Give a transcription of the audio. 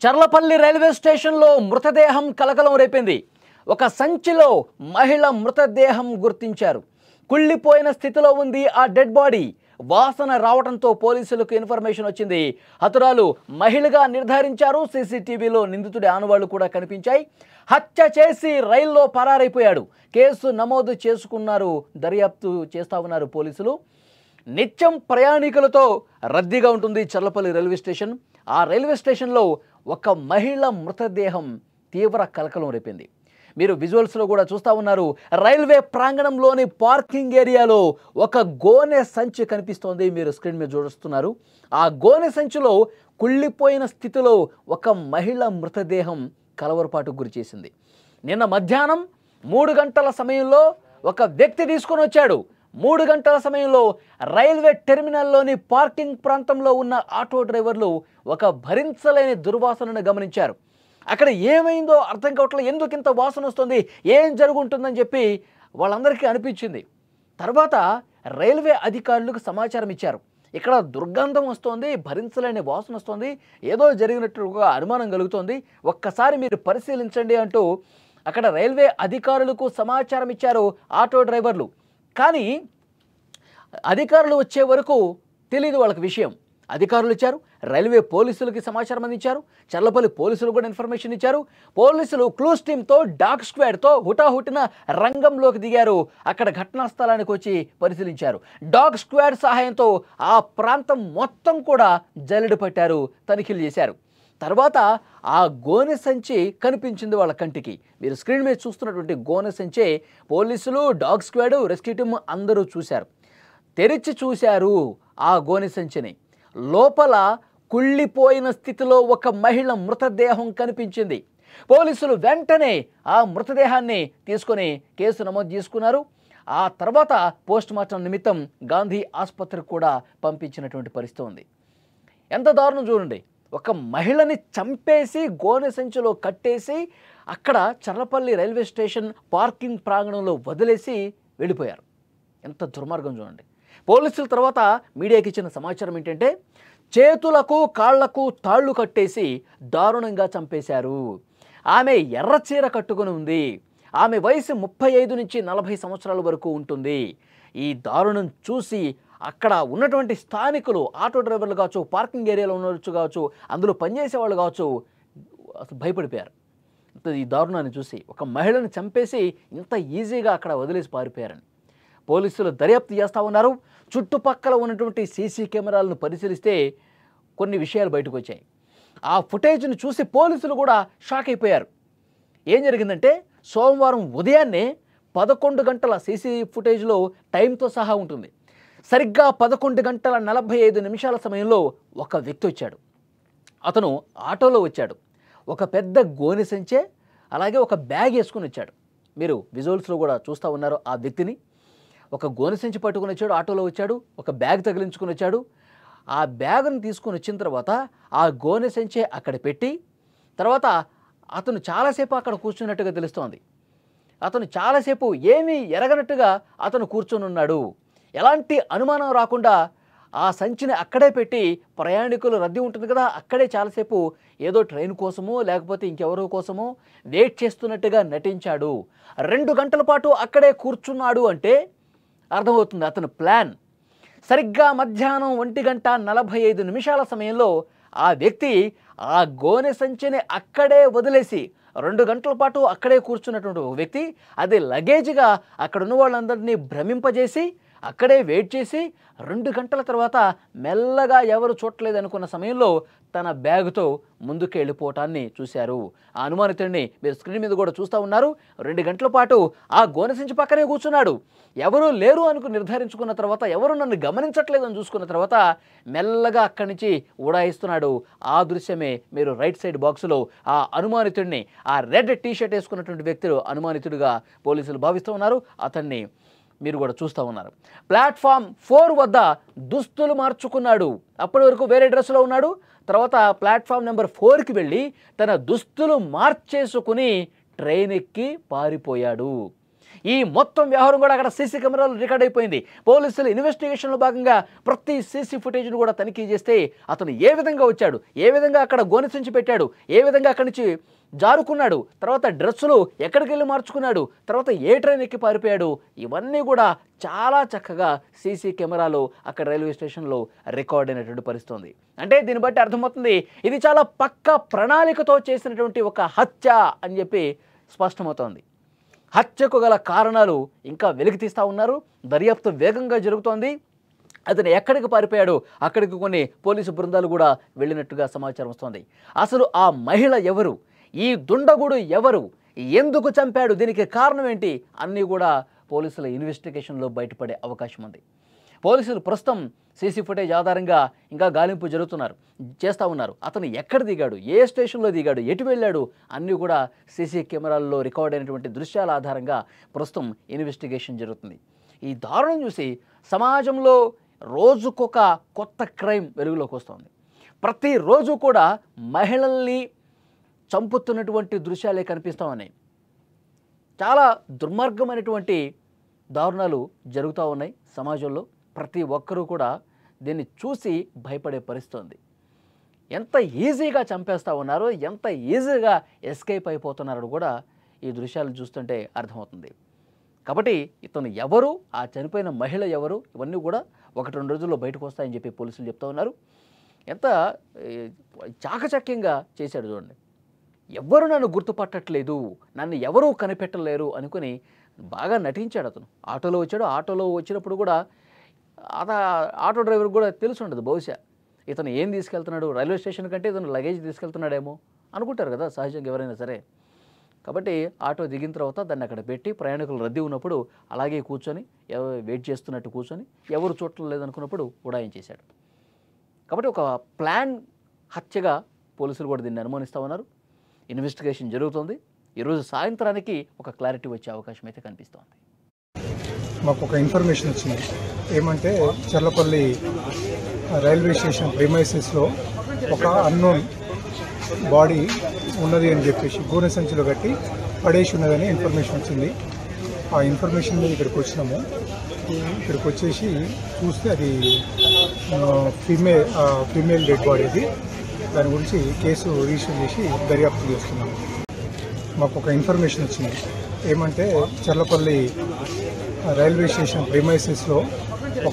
Cherlapalli railway స్టేషన్లో మృతదేహం కలకలం రేపింది. ఒక సంచిలో మహిళ మృతదేహం గుర్తించారు. కుళ్ళిపోయిన స్థితిలో ఉంది ఆ డెడ్ బాడీ. వాసన రావడంతో పోలీసులకు ఇన్ఫర్మేషన్ వచ్చింది. హతురాలు మహిళగా నిర్ధారించారు. సీసీటీవీలో నిందితుడి ఆనవాళ్లు కూడా కనిపించాయి. హత్య చేసి రైల్లో పరారైపోయాడు. కేసు నమోదు చేసుకున్నారు. దర్యాప్తు చేస్తా ఉన్నారు పోలీసులు. నిత్యం ప్రయాణికులతో రద్దీగా ఉంటుంది చర్లపల్లి రైల్వే స్టేషన్. ఆ రైల్వే స్టేషన్లో ఒక మహిళ మృతదేహం తీవ్ర కలకలం రేపింది. మీరు విజువల్స్లో కూడా చూస్తూ ఉన్నారు. రైల్వే ప్రాంగణంలోని పార్కింగ్ ఏరియాలో ఒక గోనె సంచి కనిపిస్తోంది. మీరు స్క్రీన్ మీద చూస్తున్నారు. ఆ గోనె సంచిలో కుళ్ళిపోయిన స్థితిలో ఒక మహిళ మృతదేహం కలవరపాటుకు గురి చేసింది. నిన్న మధ్యాహ్నం 3 గంటల సమయంలో ఒక వ్యక్తి తీసుకొని వచ్చాడు. 3 గంటల సమయంలో రైల్వే టెర్మినల్లోని పార్కింగ్ ప్రాంతంలో ఉన్న ఆటో డ్రైవర్లు ఒక భరించలేని దుర్వాసనను గమనించారు. అక్కడ ఏమైందో అర్థం కావట్లేదు. ఎందుకు ఇంత వాసన వస్తుంది, ఏం జరుగుంటుందని చెప్పి వాళ్ళందరికీ అనిపించింది. తర్వాత రైల్వే అధికారులకు సమాచారం ఇచ్చారు. ఇక్కడ దుర్గంధం వస్తోంది, భరించలేని వాసన వస్తుంది, ఏదో జరిగినట్టుగా అనుమానం కలుగుతోంది, ఒక్కసారి మీరు పరిశీలించండి అంటూ అక్కడ రైల్వే అధికారులకు సమాచారం ఇచ్చారు ఆటో డ్రైవర్లు. కానీ అధికారులు వచ్చే వరకు తెలియదు వాళ్ళకి విషయం. అధికారులు ఇచ్చారు, రైల్వే పోలీసులకి సమాచారం అందించారు, చర్లపల్లి పోలీసులు కూడా ఇన్ఫర్మేషన్ ఇచ్చారు. పోలీసులు క్లూస్ టీమ్తో డాగ్ స్క్వాడ్తో హుటాహుటిన రంగంలోకి దిగారు. అక్కడ ఘటనా స్థలానికి వచ్చి పరిశీలించారు. డాగ్ స్క్వాడ్ సహాయంతో ఆ ప్రాంతం మొత్తం కూడా జల్లెడ పట్టారు, తనిఖీలు చేశారు. తర్వాత ఆ గోనె సంచి కనిపించింది వాళ్ళ కంటికి. మీరు స్క్రీన్ మీద చూస్తున్నటువంటి గోనె సంచే పోలీసులు, డాగ్ స్క్వాడ్, రెస్క్యూ టీమ్ అందరూ చూశారు. తెరిచి చూశారు ఆ గోనె సంచిని. లోపల కుళ్ళిపోయిన స్థితిలో ఒక మహిళ మృతదేహం కనిపించింది. పోలీసులు వెంటనే ఆ మృతదేహాన్ని తీసుకొని కేసు నమోదు చేసుకున్నారు. ఆ తర్వాత పోస్ట్మార్టం నిమిత్తం గాంధీ ఆసుపత్రికి కూడా పంపించినటువంటి పరిస్థితి ఉంది. ఎంత దారుణం చూడండి. ఒక మహిళని చంపేసి గోనె సంచిలో కట్టేసి అక్కడ చర్లపల్లి రైల్వే స్టేషన్ పార్కింగ్ ప్రాంగణంలో వదిలేసి వెళ్ళిపోయారు. ఎంత దుర్మార్గం చూడండి. పోలీసుల తర్వాత మీడియాకి ఇచ్చిన సమాచారం ఏంటంటే చేతులకు కాళ్లకు తాళ్లు కట్టేసి దారుణంగా చంపేశారు. ఆమె ఎర్ర చీర కట్టుకుని ఉంది. ఆమె వయసు 35 నుంచి 40 సంవత్సరాల వరకు ఉంటుంది. ఈ దారుణం చూసి అక్కడ ఉన్నటువంటి స్థానికులు, ఆటో డ్రైవర్లు కావచ్చు, పార్కింగ్ ఏరియాలో ఉండవచ్చు కావచ్చు, అందులో పనిచేసే వాళ్ళు కావచ్చు, అసలు భయపడిపోయారు. ఈ దారుణాన్ని చూసి ఒక మహిళను చంపేసి ఇంత ఈజీగా అక్కడ వదిలేసి పారిపోయారని పోలీసులు దర్యాప్తు చేస్తూ ఉన్నారు. చుట్టుపక్కల ఉన్నటువంటి సీసీ కెమెరాలను పరిశీలిస్తే కొన్ని విషయాలు బయటకు వచ్చాయి. ఆ ఫుటేజ్ను చూసి పోలీసులు కూడా షాక్ అయిపోయారు. ఏం జరిగిందంటే సోమవారం ఉదయాన్నే 11 గంటల సీసీ ఫుటేజ్లో టైంతో సహా ఉంటుంది. సరిగ్గా 11 గంటల 45 నిమిషాల సమయంలో ఒక వ్యక్తి వచ్చాడు. అతను ఆటోలో వచ్చాడు. ఒక పెద్ద గోనె సంచే అలాగే ఒక బ్యాగ్ వేసుకుని వచ్చాడు. మీరు విజువల్స్లో కూడా చూస్తూ ఉన్నారు ఆ వ్యక్తిని. ఒక గోనె సంచి పట్టుకుని వచ్చాడు, ఆటోలో వచ్చాడు, ఒక బ్యాగ్ తగిలించుకుని వచ్చాడు. ఆ బ్యాగ్ను తీసుకొని వచ్చిన తర్వాత ఆ గోనె సంచే అక్కడ పెట్టి తర్వాత అతను చాలాసేపు అక్కడ కూర్చున్నట్టుగా తెలుస్తోంది. అతను చాలాసేపు ఏమీ ఎరగనట్టుగా అతను కూర్చొని ఉన్నాడు. ఎలాంటి అనుమానం రాకుండా ఆ సంచిని అక్కడే పెట్టి ప్రయాణికులు రద్దీ ఉంటుంది కదా, అక్కడే చాలాసేపు ఏదో ట్రైన్ కోసమో లేకపోతే ఇంకెవరో కోసమో వెయిట్ చేస్తున్నట్టుగా నటించాడు. 2 గంటల పాటు అక్కడే కూర్చున్నాడు అంటే అర్థమవుతుంది అతను ప్లాన్. సరిగ్గా మధ్యాహ్నం 1:45 నిమిషాల సమయంలో ఆ వ్యక్తి ఆ గోనె సంచిని అక్కడే వదిలేసి 2 గంటల పాటు అక్కడే కూర్చున్నటువంటి ఒక వ్యక్తి అది లగేజ్గా అక్కడ ఉన్న వాళ్ళందరినీ భ్రమింపజేసి అక్కడే వెయిట్ చేసి 2 గంటల తర్వాత మెల్లగా ఎవరు చూడలేదు అనుకున్న సమయంలో తన బ్యాగుతో ముందుకు వెళ్ళిపోవటాన్ని చూశారు. ఆ అనుమానితుడిని మీరు స్క్రీన్ మీద కూడా చూస్తూ ఉన్నారు. 2 గంటల పాటు ఆ గోనె సంచి పక్కనే కూర్చున్నాడు. ఎవరూ లేరు అనుకుని నిర్ధారించుకున్న తర్వాత, ఎవరు నన్ను గమనించట్లేదని చూసుకున్న తర్వాత మెల్లగా అక్కడి నుంచి ఉడాయిస్తున్నాడు. ఆ దృశ్యమే మీరు రైట్ సైడ్ బాక్సులో ఆ అనుమానితుడిని, ఆ రెడ్ టీషర్ట్ వేసుకున్నటువంటి వ్యక్తులు అనుమానితుడిగా పోలీసులు భావిస్తూ ఉన్నారు. అతన్ని మీరు కూడా చూస్తూ ఉన్నారు. ప్లాట్ఫామ్ 4 వద్ద దుస్తులు మార్చుకున్నాడు. అప్పటి వరకు వేరే డ్రెస్సులో ఉన్నాడు. తర్వాత ప్లాట్ఫామ్ నెంబర్ 4కి వెళ్ళి తన దుస్తులు మార్చేసుకుని ట్రైన్ ఎక్కి పారిపోయాడు. ఈ మొత్తం వ్యవహారం కూడా అక్కడ సీసీ కెమెరాలు రికార్డ్ అయిపోయింది. పోలీసులు ఇన్వెస్టిగేషన్లో భాగంగా ప్రతి సీసీ ఫుటేజ్ను కూడా తనిఖీ చేస్తే అతను ఏ విధంగా వచ్చాడు, ఏ విధంగా అక్కడ గోనెసించి పెట్టాడు, ఏ విధంగా అక్కడి నుంచి జారుకున్నాడు, తర్వాత డ్రెస్సులు ఎక్కడికి వెళ్ళి మార్చుకున్నాడు, తర్వాత ఏ ట్రైన్ ఎక్కి పారిపోయాడు, ఇవన్నీ కూడా చాలా చక్కగా సీసీ కెమెరాలు అక్కడ రైల్వే స్టేషన్లో రికార్డ్ అయినటువంటి పరిస్థితుంది. అంటే దీన్ని బట్టి అర్థమవుతుంది ఇది చాలా పక్కా ప్రణాళికతో చేసినటువంటి ఒక హత్య అని చెప్పి స్పష్టమవుతోంది. హత్యకు గల కారణాలు ఇంకా వెలికి తీస్తూ ఉన్నారు. దర్యాప్తు వేగంగా జరుగుతోంది. అతను ఎక్కడికి పారిపోయాడు, అక్కడికి కొన్ని పోలీసు బృందాలు కూడా వెళ్ళినట్టుగా సమాచారం వస్తోంది. అసలు ఆ మహిళ ఎవరు, ఈ దుండగుడు ఎవరు, ఎందుకు చంపాడు, దీనికి కారణం ఏంటి అన్నీ కూడా పోలీసుల ఇన్వెస్టిగేషన్లో బయటపడే అవకాశం ఉంది. పోలీసులు ప్రస్తుతం సీసీ ఫుటేజ్ ఆధారంగా ఇంకా గాలింపు చేస్తూ ఉన్నారు. అతను ఎక్కడ దిగాడు, ఏ స్టేషన్లో దిగాడు, ఎటు వెళ్ళాడు అన్నీ కూడా సీసీ కెమెరాల్లో రికార్డ్ అయినటువంటి దృశ్యాల ఆధారంగా ప్రస్తుతం ఇన్వెస్టిగేషన్ జరుగుతుంది. ఈ దారుణం చూసి సమాజంలో రోజుకొక కొత్త క్రైమ్ వెలుగులోకి వస్తుంది. ప్రతిరోజు కూడా మహిళల్ని చంపుతున్నటువంటి దృశ్యాలే కనిపిస్తూ ఉన్నాయి. చాలా దుర్మార్గమైనటువంటి దారుణాలు జరుగుతూ ఉన్నాయి సమాజంలో. ప్రతి ఒక్కరూ కూడా దీన్ని చూసి భయపడే పరిస్థితి ఉంది. ఎంత ఈజీగా చంపేస్తూ ఉన్నారో, ఎంత ఈజీగా ఎస్కేప్ అయిపోతున్నారో కూడా ఈ దృశ్యాలు చూస్తుంటే అర్థమవుతుంది. కాబట్టి ఇతను ఎవరు, ఆ చనిపోయిన మహిళ ఎవరు, ఇవన్నీ కూడా 1-2 రోజుల్లో బయటకు వస్తాయని చెప్పి పోలీసులు చెప్తూ ఉన్నారు. ఎంత చాకచక్యంగా చేశాడు చూడండి. ఎవ్వరు నన్ను గుర్తుపట్టట్లేదు, నన్ను ఎవరూ కనిపెట్టలేరు అనుకుని బాగా నటించాడు అతను. ఆటోలో వచ్చాడు. ఆటోలో వచ్చినప్పుడు కూడా ఆటో డ్రైవర్ కూడా తెలిసి ఉండదు బహుశా ఇతను ఏం తీసుకెళ్తున్నాడు, రైల్వే స్టేషన్ కంటే ఇతను లగేజ్ తీసుకెళ్తున్నాడేమో అనుకుంటారు కదా సహజంగా ఎవరైనా సరే. కాబట్టి ఆటో దిగిన తర్వాత దాన్ని అక్కడ పెట్టి ప్రయాణికులు రద్దీ ఉన్నప్పుడు అలాగే కూర్చొని వెయిట్ చేస్తున్నట్టు కూర్చొని ఎవరు చూడటం లేదనుకున్నప్పుడు ఉడాయించేశాడు. కాబట్టి ఒక ప్లాన్ హత్యగా పోలీసులు కూడా దీన్ని అనుమానిస్తూ ఉన్నారు. ఇన్వెస్టిగేషన్ జరుగుతుంది. ఈరోజు సాయంత్రానికి ఒక క్లారిటీ వచ్చే అవకాశం అయితే కనిపిస్తోంది. మాకు ఒక ఇన్ఫర్మేషన్ వచ్చింది. ఏమంటే చర్లపల్లి రైల్వే స్టేషన్ ప్రిమైసెస్లో ఒక అన్నోన్ బాడీ ఉన్నది అని చెప్పేసి గోనె సంచిలో కట్టి పడేసి ఉన్నదని ఇన్ఫర్మేషన్ వచ్చింది. ఆ ఇన్ఫర్మేషన్ మీద ఇక్కడికి వచ్చినాము. ఇక్కడికి వచ్చేసి చూస్తే అది ఫీమేల్ డెడ్ బాడీ అది. దాని గురించి కేసు రిజిస్టర్ చేసి దర్యాప్తు చేస్తున్నాము. మాకు ఒక ఇన్ఫర్మేషన్ వచ్చింది. ఏమంటే చర్లపల్లి రైల్వే స్టేషన్ ప్రిమైసెస్లో ఒక